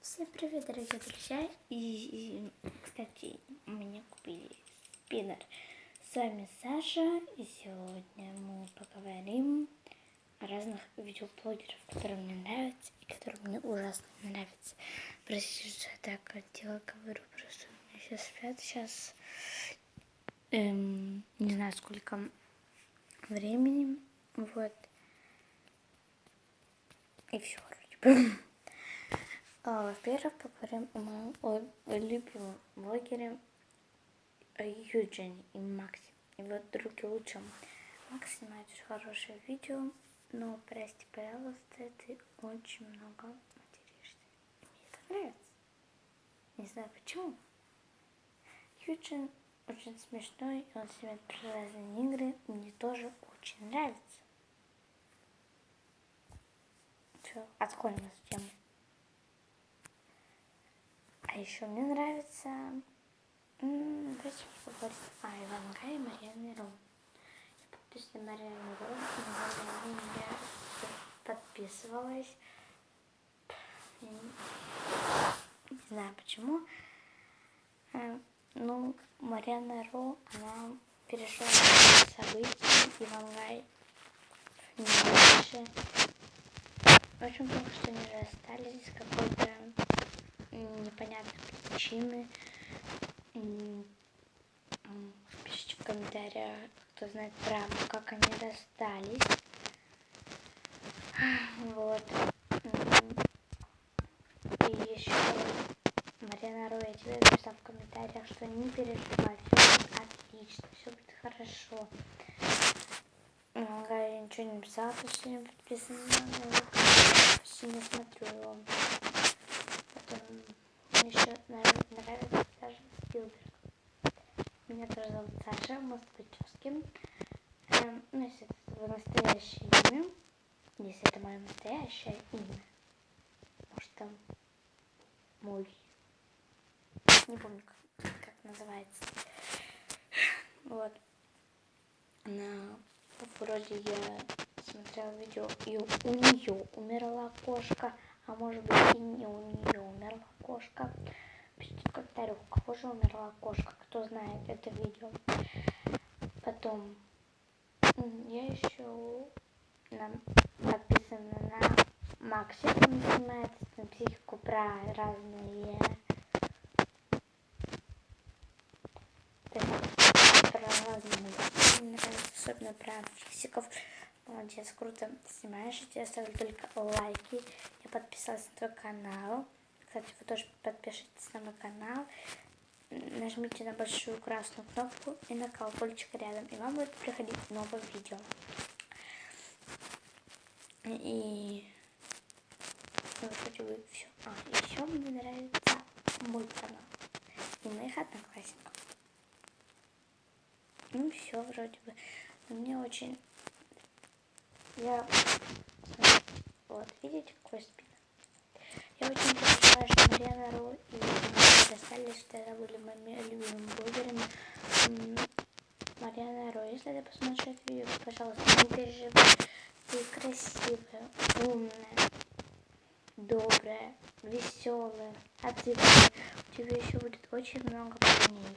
Всем привет, дорогие друзья! Кстати, у меня купили спиннер. С вами Саша, и сегодня мы поговорим о разных видеоблогерах, которые мне нравятся и которые мне ужасно не нравятся. Простите, что я так дело говорю, просто у меня сейчас спят. Сейчас не знаю, сколько времени. Вот. И все, вроде бы. Во-первых, поговорим о моем любимом блогере Юджине и Максе. И вот другие лучше. Макс снимает очень хорошее видео, но, прости, пожалуйста, ты очень много материшься. И мне это нравится. Не знаю почему. Юджин очень смешной, и он снимает разные игры. Мне тоже очень нравится. Все, отходим от темы. А еще мне нравится... Давайте поговорим о Ивангае и Марьяне Ро. Я подписана на Марьяну Ро, но я подписывалась. Не знаю почему. Ну, Марьяна Ро, она перешла события, Ивангай не дальше. Очень плохо, что они расстались из какой-то непонятной причины. Пишите в комментариях, кто знает правду, как они расстались. Вот. И еще Марьяна Ро, я тебе написала в комментариях, что не переживай, все будет отлично, все будет хорошо. Я ничего не написала, потому что не подписана на его канал, почти не смотрю его. Потом мне еще нравится даже Спилберг. Меня тоже зовут Саша, мост прически. Ну, если это настоящее имя, если это мое настоящее имя, может там мой, не помню, как называется. Вот. Вроде я смотрела видео, и у нее умерла кошка, а может быть и не у нее умерла кошка. Пишите в комментариях, у кого же умерла кошка, кто знает это видео. Потом я еще подписана на Максе, он занимается на психику про разные мне нравится, особенно про фиксиков. Молодец, круто снимаешь, я тебе оставлю только лайки. Я подписалась на твой канал. Кстати, вы тоже подпишитесь на мой канал. Нажмите на большую красную кнопку и на колокольчик рядом, и вам будет приходить новое видео. И вроде бы все. Еще мне нравится мой канал и моих одноклассников. Ну все, вроде бы. Но мне очень... Вот, видите, какой спиннер? Я очень переживаю, что Марьяна Ро и Макс расстались, что это были моими любимыми блогерами. Марьяна Ро, если ты посмотришь это видео, пожалуйста, не переживай. Ты красивая, умная, добрая, веселая, отзывчивая. У тебя еще будет очень много парней.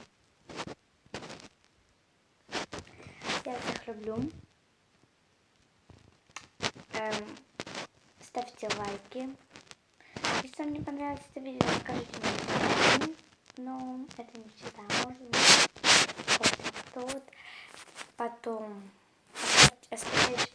Я всех люблю. Ставьте лайки. Если вам не понравится это видео, скажите мне, но это не всегда может быть. Вот. Потом оставляйте